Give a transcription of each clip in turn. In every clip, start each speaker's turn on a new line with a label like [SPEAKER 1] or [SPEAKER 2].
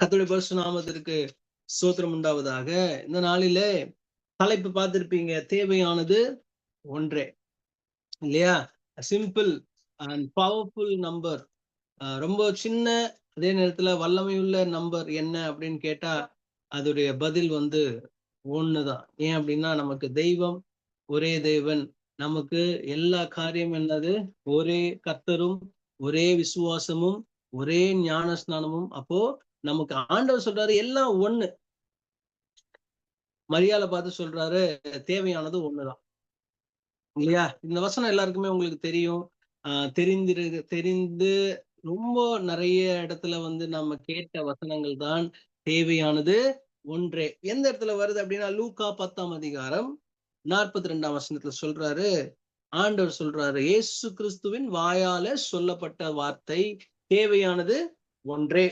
[SPEAKER 1] கர்த்தருடைய பரிசுத்த நாமத்திற்கு ஸ்தோத்திரம் உண்டாவதாக. இந்த நாளிலே தலைப்பு பார்த்திருப்பீங்க, தேவையானது ஒன்றே. இல்லையா? Simple and powerful number. ரொம்ப சின்ன, அதே நேரத்துல வல்லமையுள்ள நம்பர் என்ன அப்படின்னு கேட்டா அதோடைய பதில் ஒண்ணுதான். ஏன் அப்படின்னா, நமக்கு தெய்வம் ஒரே தேவன், நமக்கு எல்லா காரியம் என்னது ஒரே கர்த்தரும், ஒரே விசுவாசமும், ஒரே ஞான ஸ்நானமும். அப்போ நமக்கு ஆண்டவர் சொல்றாரு எல்லாம் ஒண்ணு. மரியாதை பார்த்து சொல்றாரு தேவையானது ஒண்ணுதான். இல்லையா? இந்த வசனம் எல்லாருக்குமே உங்களுக்கு தெரியும். தெரிந்து ரொம்ப நிறைய இடத்துல நம்ம கேட்ட வசனங்கள் தான் தேவையானது ஒன்றே. எந்த இடத்துல வருது அப்படின்னா, லூக்கா 10ஆம் அதிகாரம் 42ஆம் வசனத்துல சொல்றாரு. ஆண்டவர் சொல்றாரு, இயேசு கிறிஸ்துவின் வாயால சொல்லப்பட்ட வார்த்தை தேவையானது ஒன்றே.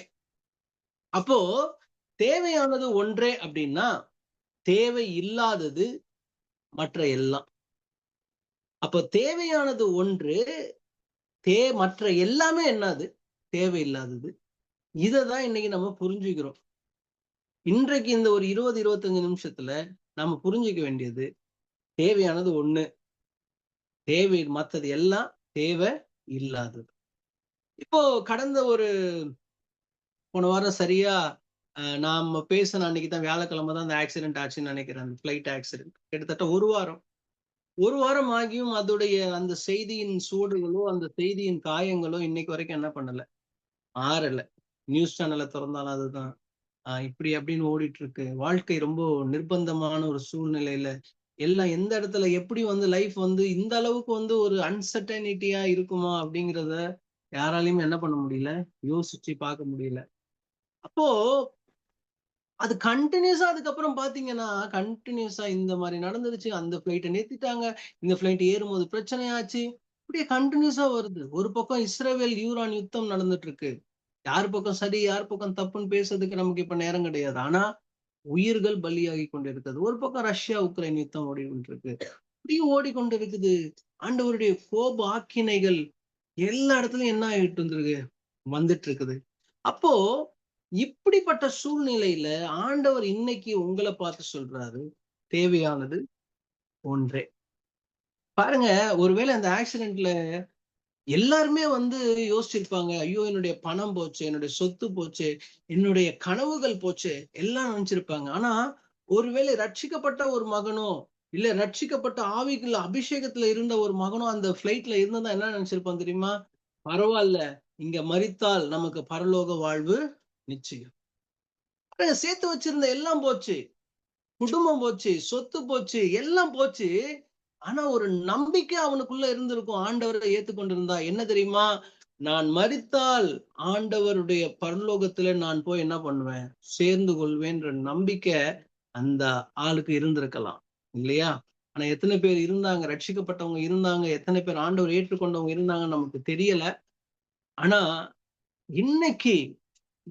[SPEAKER 1] அப்போ தேவையானது ஒன்றே அப்படின்னா, தேவை இல்லாதது மற்ற எல்லாம். அப்போ தேவையானது ஒன்று, மற்ற எல்லாமே என்னது தேவையில்லாதது. இததான் இன்னைக்கு நம்ம புரிஞ்சுக்கிறோம். இன்றைக்கு இந்த ஒரு 20-25 நிமிஷத்துல நம்ம புரிஞ்சுக்க வேண்டியது, தேவையானது ஒண்ணு, தேவை மற்றது எல்லாம் தேவை இல்லாதது. இப்போ கடந்த போன வாரம் சரியா நாம பேசின அன்னைக்குதான், வியாழக்கிழமை தான் அந்த ஆக்சிடென்ட் ஆச்சுன்னு நினைக்கிறேன். அந்த பிளைட் ஆக்சிடென்ட் கிட்டத்தட்ட ஒரு வாரம் ஆகியும் அதோடைய அந்த செய்தியின் சூடுகளோ, அந்த செய்தியின் காயங்களோ இன்னைக்கு வரைக்கும் என்ன பண்ணல, ஆறல. நியூஸ் சேனலை திறந்தாலும் அதுதான். இப்படி அப்படின்னு ஓடிட்டு இருக்கு. வாழ்க்கை ரொம்ப நிர்பந்தமான ஒரு சூழ்நிலையில எல்லாம் எந்த இடத்துல எப்படி லைஃப் இந்த அளவுக்கு ஒரு அன்சர்டனிட்டியா இருக்குமா அப்படிங்கிறத யாராலையும் என்ன பண்ண முடியல, யோசிச்சு பார்க்க முடியல. அப்போ அது கண்டினியூஸா அதுக்கப்புறம் பாத்தீங்கன்னா, கண்டினியூஸா இந்த மாதிரி நடந்துருச்சு, அந்த பிளைட்டை நிறுத்திட்டாங்க, இந்த பிளைட் ஏறும்போது பிரச்சனையாச்சு, இப்படியே கண்டினியூஸா வருது. ஒரு பக்கம் இஸ்ரேல் ஈரான் யுத்தம் நடந்துட்டு இருக்கு. யார் பக்கம் சரி, யார் பக்கம் தப்புன்னு பேசுறதுக்கு நமக்கு இப்ப நேரம் கிடையாது. ஆனா உயிர்கள் பலியாகி கொண்டிருக்கிறது. ஒரு பக்கம் ரஷ்யா உக்ரைன் யுத்தம் ஓடிக்கொண்டிருக்கு. இப்படியும் ஓடிக்கொண்டிருக்குது. ஆண்டவருடைய கோப ஆக்கினைகள் எல்லா இடத்துலயும் என்ன ஆகிட்டு வந்துட்டு இருக்குது. அப்போ இப்படிப்பட்ட சூழ்நிலையில ஆண்டவர் இன்னைக்கு உங்களை பார்த்து சொல்றாரு, தேவையானது ஒன்றே. பாருங்க, ஒருவேளை அந்த ஆக்சிடென்ட்ல எல்லாருமே யோசிச்சிருப்பாங்க, ஐயோ என்னுடைய பணம் போச்சு, என்னுடைய சொத்து போச்சு, என்னுடைய கனவுகள் போச்சு, எல்லாம் நினைச்சிருப்பாங்க. ஆனா ஒருவேளை ரட்சிக்கப்பட்ட ஒரு மகனோ, இல்ல ரட்சிக்கப்பட்ட ஆவிக்குள்ள அபிஷேகத்துல இருந்த ஒரு மகனோ அந்த பிளைட்ல இருந்ததா என்ன நினைச்சிருப்பான் தெரியுமா? பரவாயில்ல, இங்க மரித்தால் நமக்கு பரலோக வாழ்வு நிச்சயம். சேர்த்து வச்சிருந்த எல்லாம் போச்சு, குடும்பம் போச்சு, சொத்து போச்சு, எல்லாம் போச்சு. ஆனா ஒரு நம்பிக்கை அவனுக்குள்ள இருந்திருக்கும். ஆண்டவரை ஏத்துக்கொண்டிருந்தா என்ன தெரியுமா? நான் மரித்தால் ஆண்டவருடைய பரலோகத்துல நான் போய் என்ன பண்ணுவேன், சேர்ந்து கொள்வேன்ற நம்பிக்கை அந்த ஆளுக்கு இருந்திருக்கலாம். இல்லையா? ஆனா எத்தனை பேர் இருந்தாங்க, ரட்சிக்கப்பட்டவங்க இருந்தாங்க, எத்தனை பேர் ஆண்டவர் ஏற்றுக்கொண்டவங்க இருந்தாங்க நமக்கு தெரியல. ஆனா இன்னைக்கு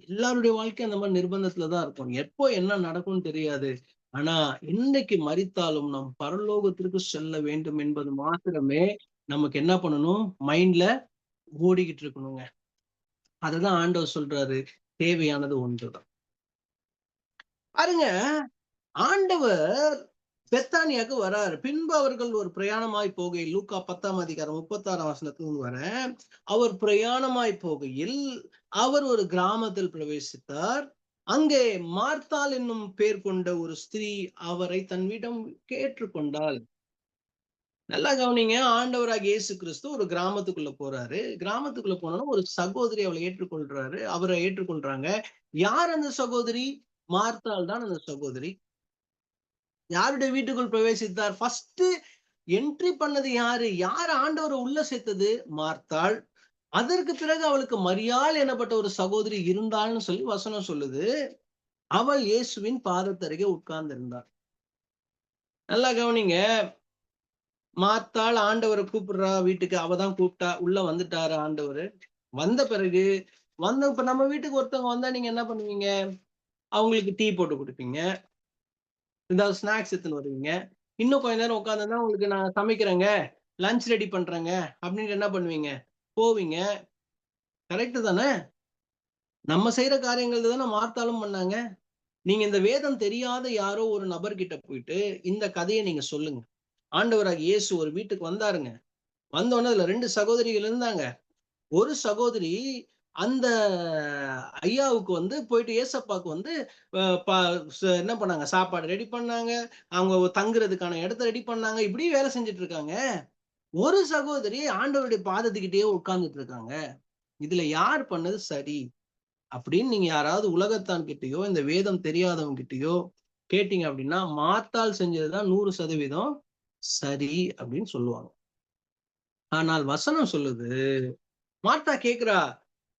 [SPEAKER 1] எல்லாருடைய வாழ்க்கை அந்த மாதிரி நிர்பந்தத்துலதான் இருக்கும். எப்போ என்ன நடக்கும்னு தெரியாது. ஆனா இன்னைக்கு மரித்தாலும் நம் பரலோகத்திற்கு செல்ல வேண்டும் என்பது மாத்திரமே நமக்கு என்ன பண்ணணும், மைண்ட்ல ஓடிக்கிட்டு இருக்கணுங்க. அதுதான் ஆண்டவர் சொல்றாரு, தேவையானது ஒன்றுதான். பாருங்க, ஆண்டவர் பெத்தானியாக்கு வராரு. பின்பு அவர்கள் ஒரு பிரயாணமாய் போகையில், லூக்கா 10ஆம் அதிகாரம் 36ஆம் வசனத்துல வர, அவர் பிரயாணமாய் போகையில் அவர் ஒரு கிராமத்தில் பிரவேசித்தார். அங்கே மார்த்தாள் என்னும் பேர் கொண்ட ஒரு ஸ்திரீ அவரை தன் வீடம் கேட்டுக்கொண்டாள். நல்லா கவனிங்க, ஆண்டவராக இயேசு கிறிஸ்து ஒரு கிராமத்துக்குள்ள போறாரு. கிராமத்துக்குள்ள போனோம்னா ஒரு சகோதரி அவரை ஏற்றுக்கொள்றாங்க. யார் அந்த சகோதரி? மார்த்தாள் தான் அந்த சகோதரி. யாருடைய வீட்டுக்குள் பிரவேசித்தார்? ஃபர்ஸ்ட் என்ட்ரி பண்ணது யாரு? ஆண்டவரை உள்ள சேர்த்தது? மார்த்தாள். அதற்கு பிறகு அவளுக்கு மரியாள் எனப்பட்ட ஒரு சகோதரி இருந்தாள்னு சொல்லி வசனம் சொல்லுது. அவள் இயேசுவின் பாதத்தருகே உட்கார்ந்து இருந்தாள். நல்லா கவனிங்க, மார்த்தாள் ஆண்டவரை கூப்பிடுறா வீட்டுக்கு. அவதான் கூப்பிட்டா. உள்ள வந்துட்டாரு ஆண்டவர். வந்த பிறகு இப்ப நம்ம வீட்டுக்கு ஒருத்தவங்க வந்தா நீங்க என்ன பண்ணுவீங்க? அவங்களுக்கு டீ போட்டு கொடுப்பீங்க, ஏதாவது ஸ்நாக்ஸ் எடுத்துன்னு வருவீங்க. இன்னும் கொஞ்ச நேரம் உட்காந்துதான் உங்களுக்கு நான் சமைக்கிறேங்க, லஞ்ச் ரெடி பண்றேங்க அப்படின்னு என்ன பண்ணுவீங்க? போவீங்க. கரெக்ட் தானே? நம்ம செய்யற காரியங்கள் தானே மார்த்தாலும் பண்ணாங்க. நீங்க இந்த வேதம் தெரியாத யாரோ ஒரு நபர்கிட்ட போயிட்டு இந்த கதையை நீங்க சொல்லுங்க. ஆண்டவராகிய இயேசு ஒரு வீட்டுக்கு வந்தாருங்க. வந்தோடனே அதுல 2 சகோதரிகள் இருந்தாங்க. ஒரு சகோதரி அந்த ஐயாவுக்கு வந்து போயிட்டு ஏசப்பாக்கு வந்து என்ன பண்ணாங்க, சாப்பாடு ரெடி பண்ணாங்க, அவங்க தங்குறதுக்கான இடத்த ரெடி பண்ணாங்க, இப்படி வேலை செஞ்சுட்டு இருக்காங்க. ஒரு சகோதரி ஆண்டவருடைய பாதத்துக்கிட்டே உட்கார்ந்துட்டு இருக்காங்க. இதுல யார் பண்ணது சரி அப்படின்னு நீங்க யாராவது உலகத்தான் கிட்டயோ இந்த வேதம் தெரியாதவங்க கிட்டயோ கேட்டீங்க அப்படின்னா, மார்த்தாள் செஞ்சதுதான் 100% சரி அப்படின்னு சொல்லுவாங்க. ஆனால் வசனம் சொல்லுது, மார்த்தா கேக்குறா,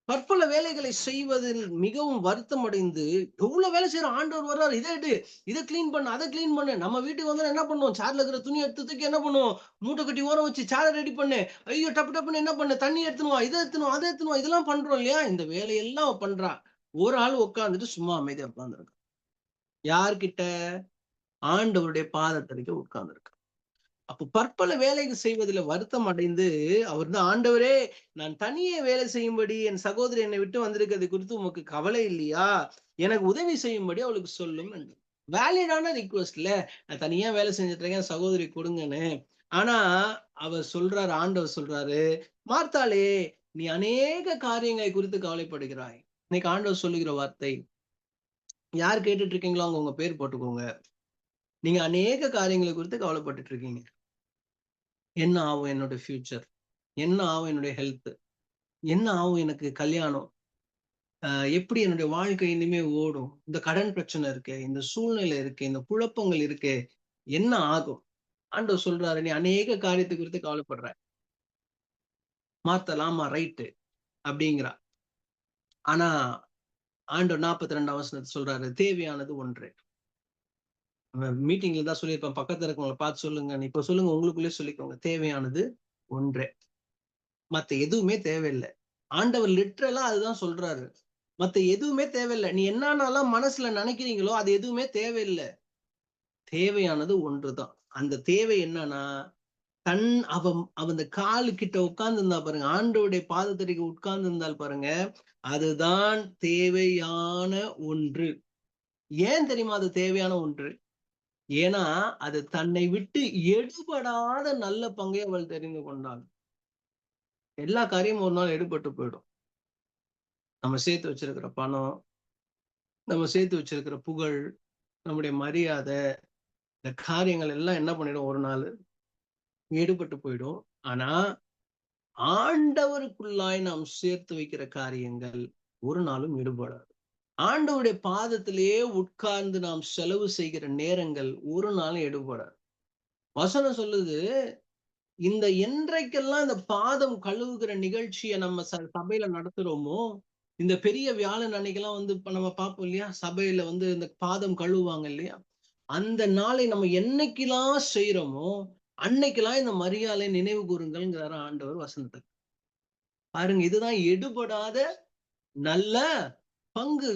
[SPEAKER 1] பற்பல வேலைகளை செய்வதில் மிகவும் வருத்தம் அடைந்து, எவ்வளவு வேலை செய்யற ஆண்டவர் வர்றாரு, இதை எடு, இதை கிளீன் பண்ணு, அதை கிளீன் பண்ணு. நம்ம வீட்டுக்கு வந்தா என்ன பண்ணுவோம், சேர்ல இருக்கிற துணி எடுத்து தூக்கி என்ன பண்ணுவோம், மூட்டை கட்டி ஓரம் வச்சு சேரை ரெடி பண்ணு, ஐயோ டப்பு டப்புன்னு என்ன பண்ணு, தண்ணி எடுத்துனுவா, இதை எடுத்துனுவா, அதை எடுத்துனுவா, இதெல்லாம் பண்றோம் இல்லையா? இந்த வேலையெல்லாம் அவ பண்றா. ஒரு ஆள் உட்கார்ந்துட்டு சும்மா அமைதியா உட்கார்ந்துருக்கா. யார்கிட்ட? ஆண்டவருடைய பாதத்தடிக்க உட்கார்ந்துருக்கா. அப்போ பற்பல வேலைகள் செய்வதில் வருத்தம் அடைந்து அவர் தான், ஆண்டவரே, நான் தனியே வேலை செய்யும்படி என் சகோதரி என்னை விட்டு வந்திருக்கிறது குறித்து உமக்கு கவலை இல்லையா? எனக்கு உதவி செய்யும்படி அவளுக்கு சொல்லும் என்று. வேலிடான ரிக்வெஸ்ட்ல, நான் தனியா வேலை செஞ்சுட்டு இருக்கேன், சகோதரி கொடுங்கன்னு. ஆனா அவர் சொல்றாரு, ஆண்டவர் சொல்றாரு, மார்த்தாளே, நீ அநேக காரியங்களை குறித்து கவலைப்படுகிறாய். இன்னைக்கு ஆண்டவர் சொல்லுகிற வார்த்தை, யார் கேட்டுட்டு இருக்கீங்களோ அவங்க உங்க பேர் போட்டுக்கோங்க. நீங்க அநேக காரியங்களை குறித்து கவலைப்பட்டுட்டு இருக்கீங்க. என்ன ஆகும் என்னோட ஃபியூச்சர், என்ன ஆகும் என்னுடைய ஹெல்த், என்ன ஆகும் எனக்கு கல்யாணம், எப்படி என்னுடைய வாழ்க்கை இனிமே ஓடும், இந்த கடன் பிரச்சனை இருக்கு, இந்த சூழ்நிலை இருக்கு, இந்த குழப்பங்கள் இருக்கு, என்ன ஆகும்? ஆண்டவர் சொல்றாரு, நீ அநேக காரியத்தை குறித்து கவலைப்படுற. மாத்தலாமா, ரைட்டு அப்படிங்கிறா. ஆனா ஆண்டவர் 42 வசனத்தை சொல்றாரு, தேவையானது ஒன்று. மீட்டிங்ல தான் சொல்லியிருப்பேன், பக்கத்துல இருக்கவங்களை பார்த்து சொல்லுங்க, இப்ப சொல்லுங்க, உங்களுக்குள்ளே சொல்லிக்கோங்க, தேவையானது ஒன்றே, மத்த எதுவுமே தேவையில்லை. ஆண்டவர் லிட்ரலா அதுதான் சொல்றாரு. மத்த எதுவுமே தேவையில்லை. நீ என்னன்னாலாம் மனசுல நினைக்கிறீங்களோ அது எதுவுமே தேவையில்லை. தேவையானது ஒன்றுதான். அந்த தேவை என்னன்னா, தன் அவன் காலு கிட்ட உட்கார்ந்து இருந்தா பாருங்க, ஆண்டவருடைய பாதத்தடிக்கு உட்கார்ந்து இருந்தால் பாருங்க, அதுதான் தேவையான ஒன்று. ஏன் தெரியுமா அது தேவையான ஒன்று? ஏன்னா அது தன்னை விட்டு எடுபடாத நல்ல பங்கை அவள் தெரிந்து கொண்டாள். எல்லா காரியமும் ஒரு நாள் எடுபட்டு போயிடும். நம்ம சேர்த்து வச்சிருக்கிற பணம், நம்ம சேர்த்து வச்சிருக்கிற புகழ், நம்முடைய மரியாதை, இந்த காரியங்கள் எல்லாம் என்ன பண்ணிடும், ஒரு நாள் ஈடுபட்டு போயிடும். ஆனா ஆண்டவருக்குள்ளாய் நாம் சேர்த்து வைக்கிற காரியங்கள் ஒரு நாளும் ஈடுபடாது. ஆண்டவருடைய பாதத்திலேயே உட்கார்ந்து நாம் செலவு செய்கிற நேரங்கள் ஒரு நாளும் ஈடுபடாது. வசனம் சொல்லுது, இந்த என்றைக்கெல்லாம் இந்த பாதம் கழுவுகிற நிகழ்ச்சியை நம்ம சபையில நடத்துறோமோ, இந்த பெரிய வியாழன் அன்னைக்கெல்லாம் வந்து இப்ப நம்ம பார்ப்போம் இல்லையா, சபையில வந்து இந்த பாதம் கழுவுவாங்க இல்லையா, அந்த நாளை நம்ம என்னைக்கெல்லாம் செய்யறோமோ அன்னைக்கெல்லாம் இந்த மரியாதை நினைவு கூறுங்கள்ங்கிறாரு ஆண்டவர் வசனத்தை. பாருங்க, இதுதான் எடுபடாத நல்ல பங்கு.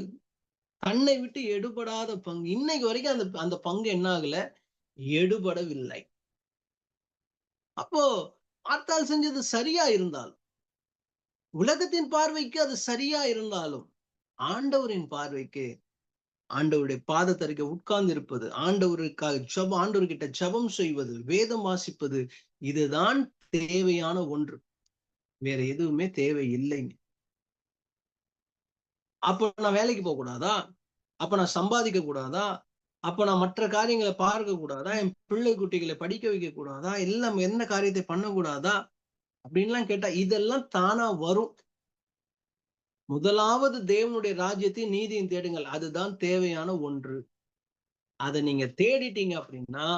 [SPEAKER 1] தன்னை விட்டு எடுபடாத பங்கு. இன்னைக்கு வரைக்கும் அந்த அந்த பங்கு என்ன ஆகல, எடுபடவில்லை. அப்போ ஆத்தாள் செஞ்சது சரியா இருந்தால், உலகத்தின் பார்வைக்கு அது சரியா இருந்தாலும், ஆண்டவரின் பார்வைக்கு, ஆண்டவருடைய பாதத்தருகே உட்கார்ந்து இருப்பது, ஆண்டவருக்காக ஆண்டவர்கிட்ட ஜெபம் செய்வது, வேதம் வாசிப்பது, இதுதான் தேவையான ஒன்று. வேற எதுவுமே தேவை இல்லைங்க. அப்ப நான் வேலைக்கு போக கூடாதா? அப்ப நான் சம்பாதிக்க கூடாதா? அப்ப நான் மற்ற காரியங்களை பார்க்க கூடாதா? என் பிள்ளை குட்டிகளை படிக்க வைக்க கூடாதா? எல்லாம் என்ன காரியத்தை பண்ணக்கூடாதா? அப்படின்லாம் கேட்டா இதெல்லாம் தானா வரும். முதலாவது தேவனுடைய ராஜ்யத்தையும் நீதியும் தேடுங்கள். அதுதான் தேவையான ஒன்று. அதை நீங்க தேடிட்டீங்க அப்படின்னா,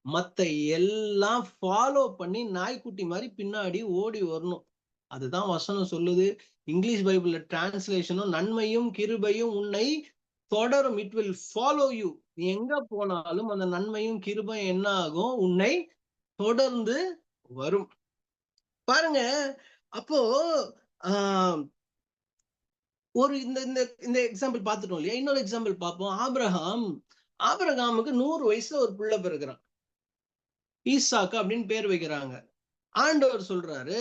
[SPEAKER 1] மத்த எல்லாம் ஃபாலோ பண்ணி நாய்க்குட்டி மாதிரி பின்னாடி ஓடி வரணும். அதுதான் வசனம் சொல்லுது. இங்கிலீஷ் பைபிள்ல டிரான்ஸ்லேஷனும், நன்மையும் கிருபையும் உன்னை தொடரும். It will follow you. நீ எங்க போனாலும் அந்த நன்மையும் கிருபையும் என்ன ஆகும், உன்னை தொடர்ந்து வரும். பாருங்க, அப்போ ஆஹ் ஒரு இந்த இந்த இந்த எக்ஸாம்பிள் பார்த்துட்டோம் இல்லையா? இன்னொரு எக்ஸாம்பிள் பார்ப்போம். ஆபிரகாமுக்கு 100 வயசுல ஒரு பிள்ளை பிறகுறான், ஈசாக்கு அப்படின்னு பேர் வைக்கிறாங்க. ஆண்டவர் சொல்றாரு,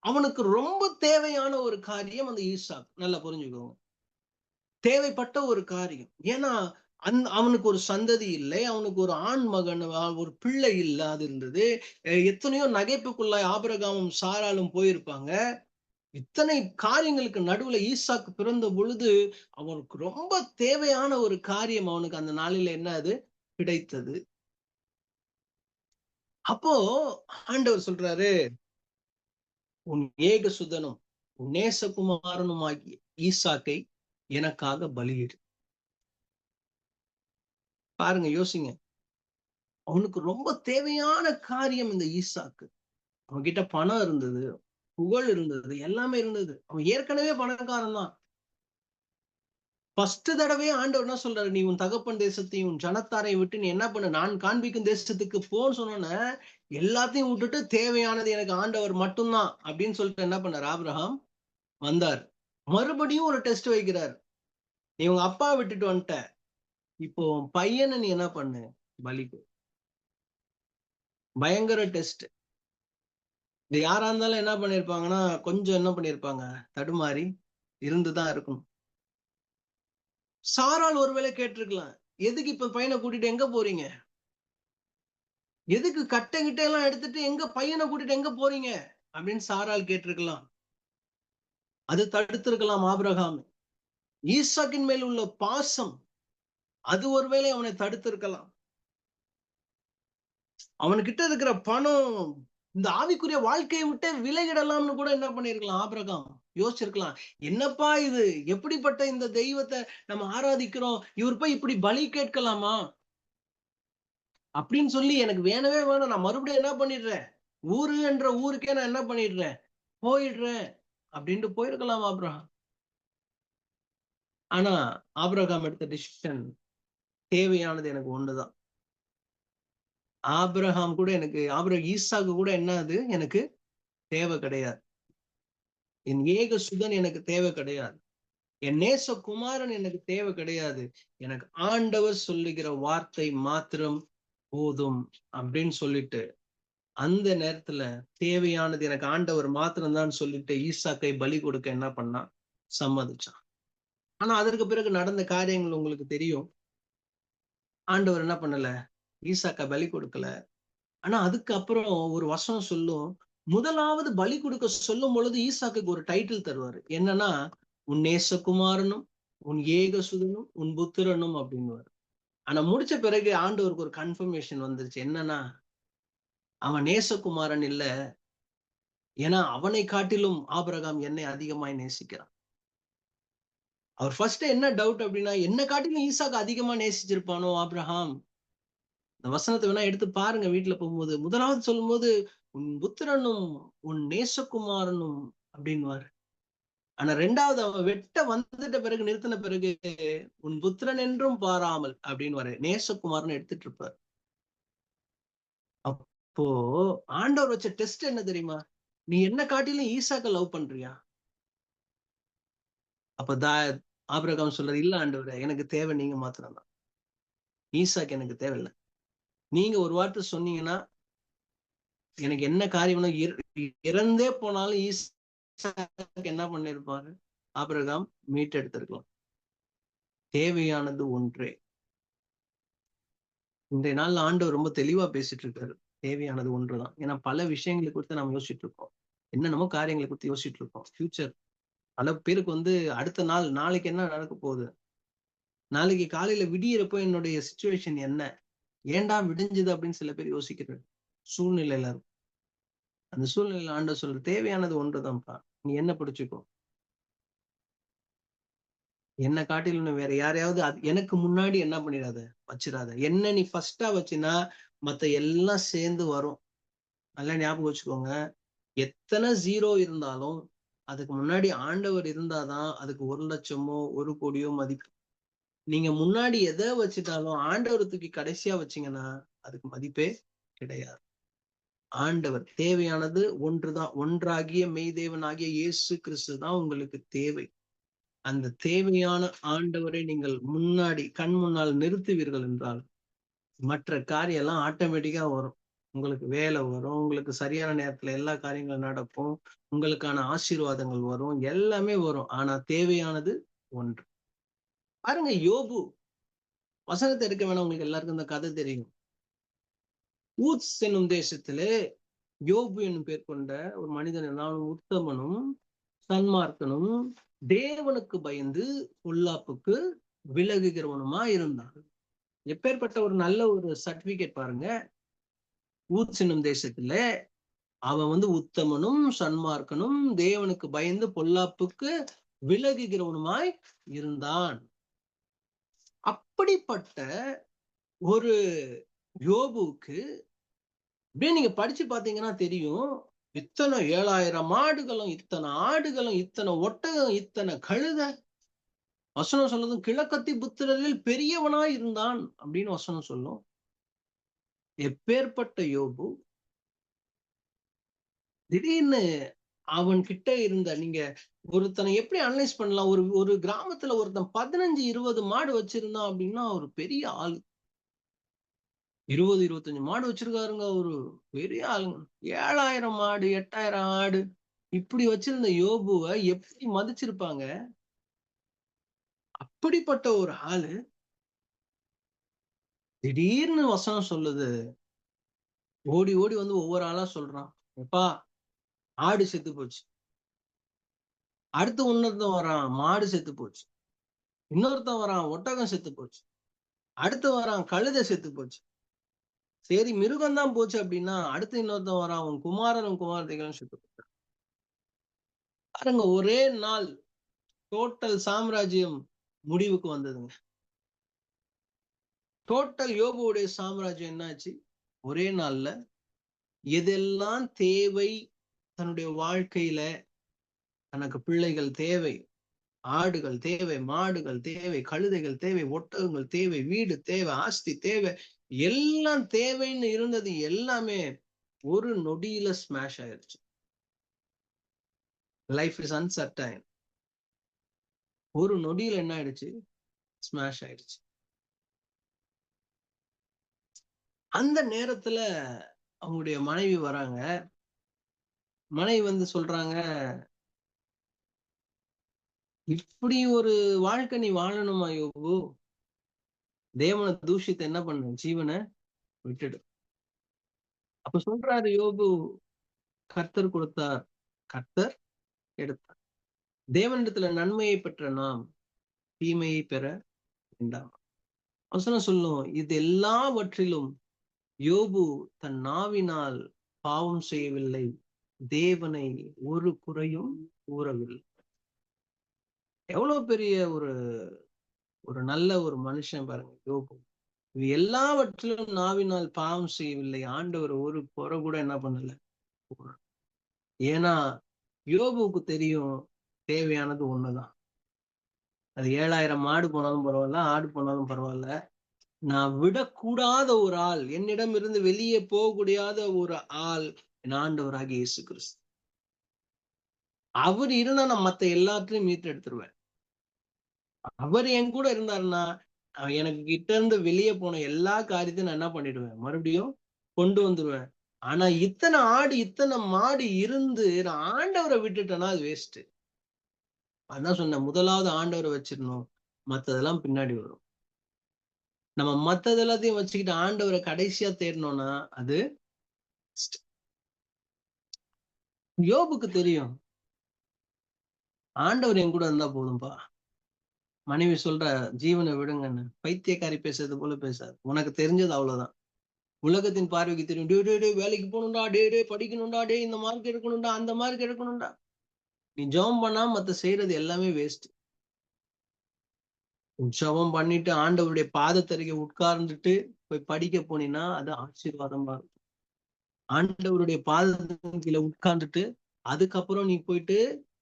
[SPEAKER 1] அவனுக்கு ரொம்ப தேவையான ஒரு காரியம் அந்த ஈசாக். நல்லா புரிஞ்சுக்கோங்க. தேவைப்பட்ட ஒரு காரியம். ஏன்னா அவனுக்கு ஒரு சந்ததி இல்லை, அவனுக்கு ஒரு ஆண் மகன் ஒரு பிள்ளை இல்லாது இருந்தது. எத்தனையோ நகைப்புக்குள்ளாய் ஆபிரகாமும் சாராளும் போயிருப்பாங்க. இத்தனை காரியங்களுக்கு நடுவுல ஈசாக்கு பிறந்த பொழுது அவனுக்கு ரொம்ப தேவையான ஒரு காரியம் அவனுக்கு அந்த நாளில என்ன அது கிடைத்தது. அப்போ ஆண்டவர் சொல்றாரு, உன் ஏகசுதனும் உன் நேசகுமாரனும் ஆகிய ஈசாக்கை எனக்காக பலியிடு. பாருங்க, யோசிங்க. அவனுக்கு ரொம்ப தேவையான காரியம் இந்த ஈசாக்கு. அவன்கிட்ட பணம் இருந்தது, புகழ் இருந்தது, எல்லாமே இருந்தது. அவன் ஏற்கனவே பணக்காரன் தான். ஃபர்ஸ்ட் தடவையே ஆண்டவர் என்ன சொல்றாரு, நீ உன் தகப்பன் தேசத்தையும் உன் ஜனத்தாரையும் விட்டு நீ என்ன பண்ணு, நான் காண்பிக்கும் தேசத்துக்கு போன்னு சொன்னோன்னே எல்லாத்தையும் விட்டுட்டு தேவையானது எனக்கு ஆண்டவர் மட்டும்தான் அப்படின்னு சொல்லிட்டு என்ன பண்ணார் ஆபிரகாம் வந்தார். மறுபடியும் ஒரு டெஸ்ட் வைக்கிறார். நீ உங்க அப்பா விட்டுட்டு வந்துட்ட, இப்போ பையனை நீ என்ன பண்ணு, பலிக்கு. பயங்கர டெஸ்ட். இது யாரா இருந்தாலும் என்ன பண்ணிருப்பாங்கன்னா கொஞ்சம் என்ன பண்ணிருப்பாங்க, தடுமாறி இருந்துதான் இருக்கணும். சாரால் ஒருவேளை கேட்டிருக்கலாம், எதுக்கு இப்ப பையனை கூட்டிட்டு எங்க போறீங்க, எதுக்கு கட்டை கிட்ட எல்லாம் எடுத்துட்டு எங்க பையனை கூட்டிட்டு எங்க போறீங்க அப்படின்னு சாரால் கேட்டிருக்கலாம். அது தடுத்திருக்கலாம் ஆபிரகாம். ஈசாக்கின் மேல் உள்ள பாசம் அது ஒருவேளை அவனை தடுத்திருக்கலாம். அவன்கிட்ட இருக்கிற பணம் இந்த ஆவிக்குரிய வாழ்க்கையை விட்டு விலகிடலாம்னு கூட என்ன பண்ணிருக்கலாம் ஆபிரகாம் யோசிச்சிருக்கலாம். என்னப்பா இது, எப்படிப்பட்ட இந்த தெய்வத்தை நம்ம ஆராதிக்கிறோம், இவர் போய் இப்படி பலி கேட்கலாமா அப்படின்னு சொல்லி எனக்கு வேணவே வேணும், நான் மறுபடியும் என்ன பண்ணிடுறேன், ஊரு என்ற ஊருக்கே நான் என்ன பண்ணிடுறேன், போயிடுறேன் அப்படின்ட்டு போயிருக்கலாம் ஆபிரகாம். ஆனா ஆபிரகாம் எடுத்த டிசிஷன் தேவையானது எனக்கு ஒண்ணுதான். ஆபிரகாம் கூட எனக்கு ஈசாக்கு கூட என்ன அது எனக்கு தேவை கிடையாது. என் ஏக சுதன் எனக்கு தேவை கிடையாது. என் நேச குமாரன் எனக்கு தேவை கிடையாது. எனக்கு ஆண்டவர் சொல்லுகிற வார்த்தை மாத்திரம் போதும் அப்படின்னு சொல்லிட்டு அந்த நேரத்துல தேவையானது எனக்கு ஆண்டவர் மாத்திரம் தான் சொல்லிட்டு ஈசாக்கை பலி கொடுக்க என்ன பண்ணா, சம்மதிச்சான். ஆனா அதற்கு பிறகு நடந்த காரியங்கள் உங்களுக்கு தெரியும். ஆண்டவர் என்ன பண்ணல, ஈசாக்கை பலி கொடுக்கல. ஆனா அதுக்கப்புறம் ஒரு வசனம் சொல்லும், முதலாவது பலி கொடுக்க சொல்லும் பொழுது ஈசாக்குக்கு ஒரு டைட்டில் தருவாரு. என்னன்னா, உன் நேசகுமாரனும் உன் ஏகசுதனும் உன் புத்திரனும் அப்படின்னுவாரு. ஆனா முடிச்ச பிறகு ஆண்டவருக்கு ஒரு கன்ஃபர்மேஷன் வந்துருச்சு. என்னன்னா, அவன் நேசகுமாரன் இல்ல, ஏன்னா அவனை காட்டிலும் ஆபிரகாம் என்னை அதிகமாய் நேசிக்கிறான். அவர் ஃபர்ஸ்ட் என்ன டவுட் அப்படின்னா, என்ன காட்டிலும் ஈசாக்கு அதிகமா நேசிச்சிருப்பானோ ஆபிரகாம். இந்த வசனத்தை வேணா எடுத்து பாருங்க வீட்டுல போகும்போது. முதலாவது சொல்லும் போது உன் புத்திரனும் உன் நேசகுமாரனும் அப்படின்வாரு. ஆனா ரெண்டாவது அவன் வெட்ட வந்துட்ட பிறகு நிறுத்தின பிறகு உன் புத்திரன் என்றும் பாராமல் அப்படின்னு நேசகுமார்னு எடுத்துட்டு இருப்பார். அப்போ ஆண்டவர் வச்ச டெஸ்ட் என்ன தெரியுமா, நீ என்ன காட்டிலும் ஈசாக்க லவ் பண்றியா? அப்ப ஆபிரகாம் சொல்றாரு, இல்ல ஆண்டவரே, எனக்கு தேவை நீங்க மாத்திரம் தான், ஈசாக்கு எனக்கு தேவையில்லை. நீங்க ஒரு வார்த்தை சொன்னீங்கன்னா எனக்கு என்ன காரியம்னா இறந்தே போனாலும் ஈசாக்கு என்ன பண்ணிருப்பாரு ஆபிரகாம் மீட்டெடுத்திருக்கலாம். தேவையானது ஒன்றே. இன்றைய நாள்ல ஆண்டவர் ரொம்ப தெளிவா பேசிட்டு இருக்காரு. தேவையானது ஒன்றுதான். ஏன்னா பல விஷயங்களை குறித்து நம்ம யோசிச்சுட்டு இருக்கோம், என்னென்னமோ காரியங்களை குறித்து யோசிச்சுட்டு இருக்கோம். ஃபியூச்சர் பல பேருக்கு அடுத்த நாள், நாளைக்கு என்ன நடக்க போகுது, நாளைக்கு காலையில விடியறப்போ என்னுடைய சிச்சுவேஷன் என்ன, ஏன்டா விடிஞ்சது அப்படின்னு சில பேர் யோசிக்கிற சூழ்நிலையில இருக்கும். அந்த சூழ்நிலையில ஆண்டவர் சொல்ற தேவையானது ஒன்றுதான்ப்பா, நீ என்ன பிடிச்சுக்கோ, என்ன காட்டிலும் வேற யாரையாவது எனக்கு முன்னாடி என்ன பண்ணிடாத, வச்சிடாத. என்ன நீ ஃபர்ஸ்டா வச்சினா மத்த எல்லாம் சேர்ந்து வரும். நல்லா ஞாபகம் வச்சுக்கோங்க. எத்தனை ஜீரோ இருந்தாலும் அதுக்கு முன்னாடி ஆண்டவர் இருந்தாதான் அதுக்கு 1,00,000மோ 1,00,00,000 மதிப்பு. நீங்க முன்னாடி எதை வச்சுட்டாலும் ஆண்டவர் தூக்கி கடைசியா வச்சீங்கன்னா அதுக்கு மதிப்பே கிடையாது. ஆண்டவர் தேவையானது ஒன்றுதான். ஒன்றாகிய மெய்தேவனாகிய இயேசு கிறிஸ்து தான் உங்களுக்கு தேவை. அந்த தேவையான ஆண்டவரை நீங்கள் முன்னாடி கண் முன்னால் நிறுத்துவீர்கள் என்றால் மற்ற காரியம் எல்லாம் ஆட்டோமேட்டிக்கா வரும். உங்களுக்கு வேலை வரும், உங்களுக்கு சரியான நேரத்துல எல்லா காரியங்களும் நடக்கும், உங்களுக்கான ஆசீர்வாதங்கள் வரும், எல்லாமே வரும். ஆனா தேவையானது ஒன்று. பாருங்க, யோபு வசனத்தை எடுக்க வேணாம், உங்களுக்கு எல்லாருக்கும் இந்த கதை தெரியும். ஊத்ஸ் என்னும் தேசத்திலே யோபு என்னும் பேர் கொண்ட ஒரு மனிதன், நான் உத்தமனும் சன்மார்க்கனும் தேவனுக்கு பயந்து பொல்லாப்புக்கு விலகுகிறவனுமா இருந்தான். எப்பேற்பட்ட ஒரு நல்ல ஒரு சர்டிபிகேட் பாருங்க. ஊத்ஸ் என்னும் தேசத்துல அவன் உத்தமனும் சன்மார்க்கனும் தேவனுக்கு பயந்து பொல்லாப்புக்கு விலகுகிறவனுமாய் இருந்தான். அப்படிப்பட்ட ஒரு யோபுக்கு அப்படியே நீங்க படிச்சு பாத்தீங்கன்னா தெரியும், இத்தனை 7000 மாடுகளும், இத்தனை ஆடுகளும், இத்தனை ஒட்டகம், இத்தனை கழுதை. வசனம் சொல்லுதும் கிழக்கத்தி புத்திரரில் பெரியவனாய் இருந்தான் அப்படின்னு வசனம் சொல்லும். எப்பேற்பட்ட யோபு திடீர்னு அவன் கிட்ட இருந்த, நீங்க ஒருத்தனை எப்படி அனலைஸ் பண்ணலாம்? ஒரு கிராமத்துல ஒருத்தன் 15-20 மாடு வச்சிருந்தான் அப்படின்னா ஒரு பெரிய ஆள். 20-25 மாடு வச்சிருக்காருங்க, ஒரு பெரிய ஆளுங்க. 7000 மாடு, 8000 ஆடு இப்படி வச்சிருந்த யோபுவை எப்படி மதிச்சிருப்பாங்க? அப்படிப்பட்ட ஒரு ஆளு திடீர்னு வசனம் சொல்லுது, ஓடி ஓடி ஒவ்வொரு ஆளா சொல்றான், எப்பா ஆடு செத்து போச்சு. அடுத்து இன்னொருத்தன் வரான், மாடு செத்து போச்சு. இன்னொருத்தன் வரான், ஒட்டகம் செத்து போச்சு. அடுத்து வரான், கழுதை செத்து போச்சு. சரி மிருகம் தான் போச்சு அப்படின்னா அடுத்து இன்னொருத்தன் வரான், உன் குமாரனும் குமாரத்தைகளும் செத்து போச்சு. பாருங்க, ஒரே நாள் டோட்டல் சாம்ராஜ்யம் முடிவுக்கு வந்ததுங்க. டோட்டல் யோபுவுடைய சாம்ராஜ்யம் என்னாச்சு? ஒரே நாள்ல எதெல்லாம் தேவை தன்னுடைய வாழ்க்கையில, தனக்கு பிள்ளைகள் தேவை, ஆடுகள் தேவை, மாடுகள் தேவை, கழுதைகள் தேவை, ஒட்டகங்கள் தேவை, வீடு தேவை, ஆஸ்தி தேவை, எல்லாம் தேவைன்னு இருந்தது எல்லாமே ஒரு நொடியில ஸ்மாஷ் ஆயிருச்சு. Life is uncertain. ஒரு நொடியில என்ன ஆயிடுச்சு? ஸ்மாஷ் ஆயிடுச்சு. அந்த நேரத்துல அவங்களுடைய மனைவி வராங்க. மனைவி சொல்றாங்க, இப்படி ஒரு வாழ்க்கை நீ வாழணுமா யோபு? தேவனை தூஷித்து என்ன பண்ண? ஜீவனை விட்டுடு. அப்ப சொல்றாரு யோபு, கர்த்தர் கொடுத்தார், கர்த்தர் எடுத்தார். தேவனிடத்துல நன்மையை பெற்ற நாம் தீமையை பெற வேண்டாம். வசனம் சொல்லும், இது எல்லாவற்றிலும் யோபு தன் நாவினால் பாவம் செய்யவில்லை, தேவனை ஒரு குறையும் கூறவில்லை. எவ்வளவு பெரிய ஒரு ஒரு நல்ல ஒரு மனுஷன் பாருங்க யோபு. இது எல்லாவற்றிலும் நாவினால் பாவம் செய்யவில்லை, ஆண்டவர் ஒரு குறை கூட என்ன பண்ணல. ஏன்னா யோபுக்கு தெரியும் தேவையானது ஒண்ணுதான். அது 7000 மாடு போனாலும் பரவாயில்ல, ஆடு போனாலும் பரவாயில்ல, நான் விடக்கூடாத ஒரு ஆள், என்னிடம் இருந்து வெளியே போகக்கூடாத ஒரு ஆள் என் ஆண்டவராகிய இயேசு கிறிஸ்து. அவர் இருந்தா நான் மத்த எல்லாத்தையும் மீட்டு எடுத்துருவேன். அவர் என் கூட இருந்தாருன்னா எனக்கு கிட்ட இருந்து வெளியே போன எல்லா காரியத்தையும் நான் என்ன பண்ணிடுவேன்? மறுபடியும் கொண்டு வந்துருவேன். ஆனா இத்தனை ஆடு, இத்தனை மாடு இருந்து நான் ஆண்டவரை விட்டுட்டேன்னா அது வேஸ்ட். அதான் சொன்னேன், முதலாவது ஆண்டவரை வச்சிடணும், மத்ததெல்லாம் பின்னாடி வரும். நம்ம மத்தது எல்லாத்தையும் வச்சுக்கிட்டு ஆண்டவரை கடைசியா தேடணும்னா அது யோபுக்கு தெரியும், ஆண்டவர் என் கூட இருந்தா போதும்பா. மனைவி சொல்ற, ஜீவனை விடுங்கன்னு. பைத்தியக்காரி பேசுறது போல பேசாது. உனக்கு தெரிஞ்சது அவ்வளவுதான். உலகத்தின் பார்வைக்கு தெரியும், டே டே டே வேலைக்கு போகணும்டா, டே டே படிக்கணும்டா, டே இந்த மார்க் எடுக்கணும்டா, அந்த மார்க் எடுக்கணும்டா. நீ ஜெபம் பண்ணா மத்த செய்யறது எல்லாமே வேஸ்ட். ஜெபம் பண்ணிட்டு ஆண்டவருடைய பாதத்தருகே உட்கார்ந்துட்டு போய் படிக்க போனீங்கன்னா அது ஆசீர்வாதமா இருக்கும். ஆண்டவருடைய பாதத்தின் கீழே உட்கார்ந்துட்டு அதுக்கப்புறம் நீ போயிட்டு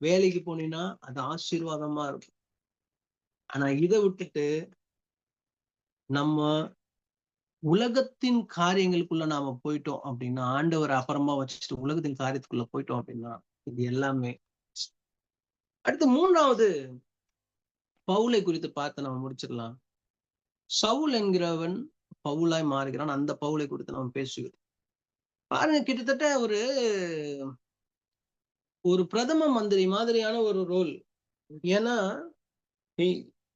[SPEAKER 1] வேலைக்கு போனீங்கன்னா அது ஆசீர்வாதமா இருக்கும். ஆனா இதை விட்டுட்டு நம்ம உலகத்தின் காரியங்களுக்குள்ள நாம போயிட்டோம் அப்படின்னா, ஆண்டவர் அப்புறமா வச்சுட்டு உலகத்தின் காரியத்துக்குள்ள போயிட்டோம் அப்படின்னா இது எல்லாமே. அடுத்து 3வது பவுலை குறித்து பார்த்து நம்ம முடிச்சிடலாம். சவுல் என்கிறவன் பவுலாய் மாறுகிறான். அந்த பவுலை குறித்து நம்ம பேசுகிறோம். பாருங்க, கிட்டத்தட்ட ஒரு பிரதம மந்திரி மாதிரியான ஒரு ரோல். ஏன்னா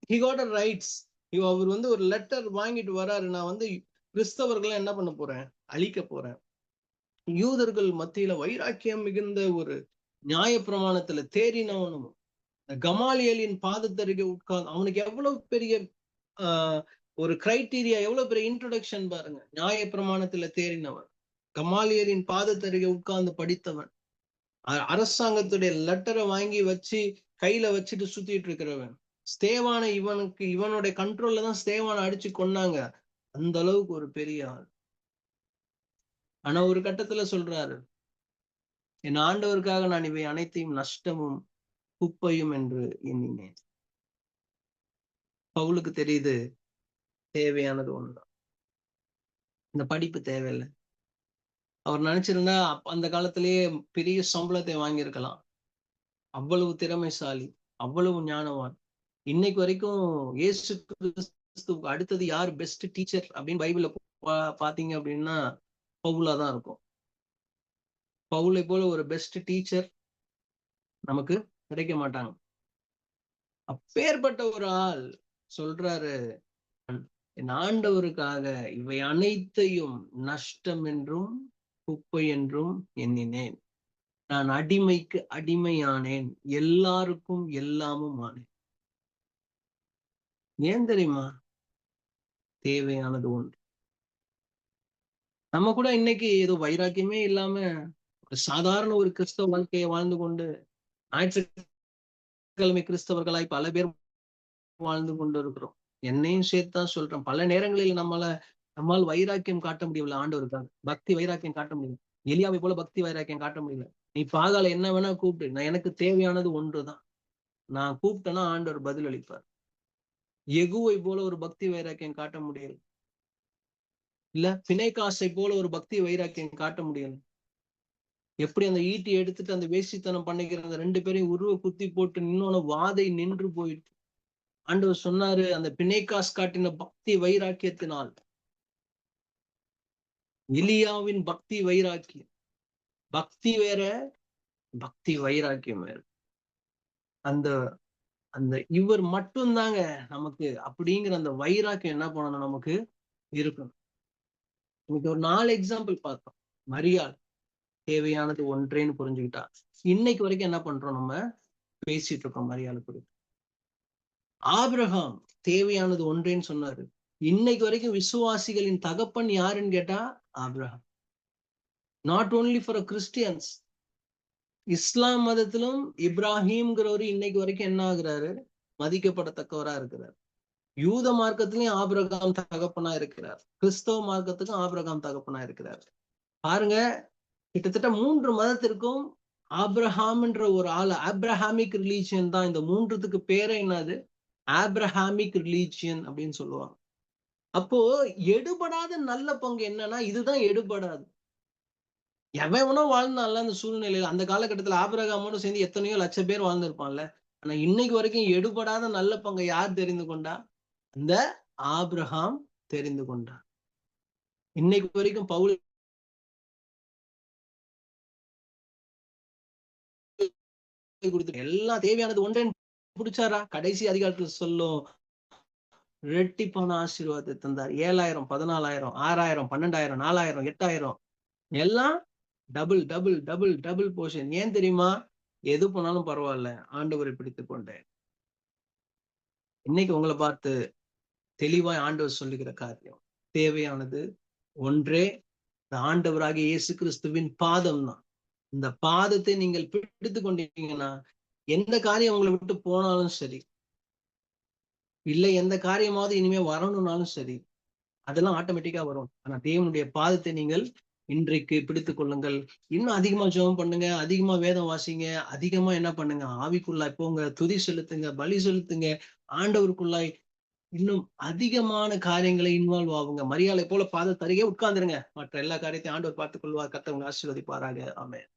[SPEAKER 1] he got a rights. அவர் வந்து ஒரு லெட்டர் வாங்கிட்டு வராரு, நான் வந்து கிறிஸ்தவர்களை என்ன பண்ண போறேன், அழிக்க போறேன். யூதர்கள் மத்தியில வைராக்கியம் மிகுந்த ஒரு நியாய பிரமாணத்துல தேறினவனும் கமாலியலின் பாதத்தருகே உட்கார்ந்து, அவனுக்கு எவ்வளவு பெரிய ஒரு கிரைட்டீரியா, எவ்வளவு பெரிய இன்ட்ரோடக்ஷன் பாருங்க. நியாய பிரமாணத்துல தேறினவன், கமாலியலின் பாதத்தருகே உட்கார்ந்து படித்தவன், அரசாங்கத்துடைய லெட்டரை வாங்கி வச்சு கையில வச்சுட்டு சுத்திட்டு இருக்கிறவன், ஸ்தேவானை இவனுடைய கண்ட்ரோல்ல தான் ஸ்தேவானை அடிச்சு கொன்னாங்க. அந்த அளவுக்கு ஒரு பெரிய ஆள். ஆனா ஒரு கட்டத்துல சொல்றாரு, என் ஆண்டவருக்காக நான் இவை அனைத்தையும் நஷ்டமும் குப்பையும் என்று எண்ணினேன். பவுலுக்கு தெரியுது தேவையானது ஒண்ணுதான், இந்த படிப்பு தேவையில்லை. அவர் நினைச்சிருந்தா அந்த காலத்திலேயே பெரிய சம்பளத்தை வாங்கியிருக்கலாம். அவ்வளவு திறமைசாலி, அவ்வளவு ஞானவான். இன்னைக்கு வரைக்கும் இயேசு கிறிஸ்துவுக்கு அடுத்தது யார் பெஸ்ட் டீச்சர் அப்படின்னு பைபிள்ல பாத்தீங்க அப்படின்னா பவுலா தான் இருக்கும். பவுலை போல ஒரு பெஸ்ட் டீச்சர் நமக்கு கிடைக்க மாட்டாங்க. அப்பேற்பட்ட ஒரு ஆள் சொல்றாரு, என் ஆண்டவருக்காக இவை அனைத்தையும் நஷ்டம் என்றும் குப்பை என்றும் எண்ணினேன். நான் அடிமைக்கு அடிமையானேன், எல்லாருக்கும் எல்லாமும் ஆனேன். ஏன் தெரியுமா? தேவையானது ஒன்று. நம்ம கூட இன்னைக்கு ஏதோ வைராக்கியமே இல்லாம ஒரு சாதாரண ஒரு கிறிஸ்தவ வாழ்க்கையை வாழ்ந்து கொண்டு, ஞாயிற்றுக்கிழமை கிறிஸ்தவர்களாய் பல பேர் வாழ்ந்து கொண்டு இருக்கிறோம். என்னையும் சேர்த்துதான் சொல்றேன். பல நேரங்களில் நம்மால் வைராக்கியம் காட்ட முடியவில்லை ஆண்டவருக்காக, பக்தி வைராக்கியம் காட்ட முடியல. எலியாவை போல பக்தி வைராக்கியம் காட்ட முடியல. நீ பாகால என்ன வேணா கூப்பிட்டு, நான் எனக்கு தேவையானது ஒன்றுதான். நான் கூப்பிட்டேன்னா ஆண்டவர் பதில் அளிப்பார். எகுவை போல ஒரு பக்தி வைராக்கியம் காட்ட முடியல. இல்ல பிணைக்காசை போல ஒரு பக்தி வைராக்கியம் காட்ட முடியல. எப்படி அந்த ஈட்டி எடுத்துட்டு அந்த வேசித்தனம் பண்ணிக்கிற அந்த 2 பேரையும் உருவ குத்தி போட்டு இன்னொன்னு வாதை நின்று போயிட்டு ஆண்டவர் சொன்னாரு, அந்த பிணைக்காஸ் காட்டின பக்தி வைராக்கியத்தினால், எலியாவின் பக்தி வைராக்கியம், பக்தி வேற பக்தி வைராக்கியம் வேற. அந்த அந்த இவர் மட்டும்தாங்க நமக்கு அப்படிங்கிற அந்த வைராக்கியம் என்ன பண்ணணும், நமக்கு இருக்கணும். இன்னைக்கு ஒரு 4 எக்ஸாம்பிள் பார்த்தோம். மரியாள் தேவையானது ஒன்றேன்னு புரிஞ்சுக்கிட்டா. இன்னைக்கு வரைக்கும் என்ன பண்றோம், நம்ம பேசிட்டு இருக்கோம் மரியாதை குறித்து. ஆபிரகாம் தேவையானது ஒன்றேன்னு சொன்னாரு. இன்னைக்கு வரைக்கும் விசுவாசிகளின் தகப்பன் யாருன்னு கேட்டா Abraham. Not only for Christians, இஸ்லாம் மதத்திலும் இப்ராஹிம்ங்கிறவரு இன்னைக்கு வரைக்கும் என்ன ஆகுறாரு, மதிக்கப்படத்தக்கவரா இருக்கிறார். யூத மார்க்கத்திலையும் ஆபிரகாம் தகப்பனா இருக்கிறார், கிறிஸ்தவ மார்க்கத்துக்கும் ஆபிரகாம் தகப்பனா இருக்கிறார். பாருங்க, கிட்டத்தட்ட 3 மதத்திற்கும் ஆப்ரஹாம்ன்ற ஒரு ஆள், ஆப்ரஹாமிக் ரிலீஜியன் தான். இந்த 3த்துக்கு பேரே என்னது, ஆப்ரஹாமிக் ரிலீஜியன் அப்படின்னு சொல்லுவாங்க. அப்போ எடுபடாத நல்ல பங்கு என்னன்னா, இதுதான் எடுபடாது. எவனோ வாழ்ந்தான்ல அந்த சூழ்நிலையில. அந்த காலகட்டத்துல ஆபிரகாமோட சேர்ந்து எத்தனையோ லட்சம் பேர் வாழ்ந்திருப்பான்ல. ஆனா இன்னைக்கு வரைக்கும் எடுபடாத நல்ல பங்கை யார் தெரிந்து கொண்டா? அந்த ஆபிரகாம் தெரிந்து கொண்டார். இன்னைக்கு வரைக்கும் பவுல் கொடுத்து எல்லாம் தேவையானது ஒன்றே பிடிச்சாரா? கடைசி அதிகாரத்துல சொல்லும், ரெட்டிப்பான ஆசீர்வாதத்தை தந்தார். 7,000, 14,000, 6,000, 12,000, 4,000, 8,000 எல்லாம் double double double double portion. ஏன் தெரியுமா? எது போனாலும் பரவாயில்ல, ஆண்டவரை பிடித்துக் கொண்டேன். இன்னைக்கு உங்களை பார்த்து தெளிவாய் ஆண்டவர் சொல்லுகிற காரியம், தேவையானது ஒன்றே, ஆண்டவராகிய இயேசு கிறிஸ்துவின் பாதம் தான். இந்த பாதத்தை நீங்கள் பிடித்து கொண்டீங்கன்னா, எந்த காரியம் உங்களை விட்டு போனாலும் சரி, இல்லை எந்த காரியமாவது இனிமே வரணும்னாலும் சரி, அதெல்லாம் ஆட்டோமேட்டிக்கா வரும். ஆனா தேவனுடைய பாதத்தை நீங்கள் இன்றைக்கு பிடித்துக் கொள்ளுங்கள். இன்னும் அதிகமா ஜெபம் பண்ணுங்க, அதிகமா வேதம் வாசிங்க, அதிகமா என்ன பண்ணுங்க, ஆவிக்குள்ளாய் போங்க, துதி செலுத்துங்க, பலி செலுத்துங்க, ஆண்டவருக்குள்ளாய் இன்னும் அதிகமான காரியங்களை இன்வால்வ் ஆகுங்க. மரியாதை போல பாதத்தருகே உட்கார்ந்துருங்க. மற்ற எல்லா காரியத்தையும் ஆண்டவர் பார்த்துக் கொள்வார். கர்த்தர் உங்களை ஆசீர்வதிப்பாராக. ஆமென்.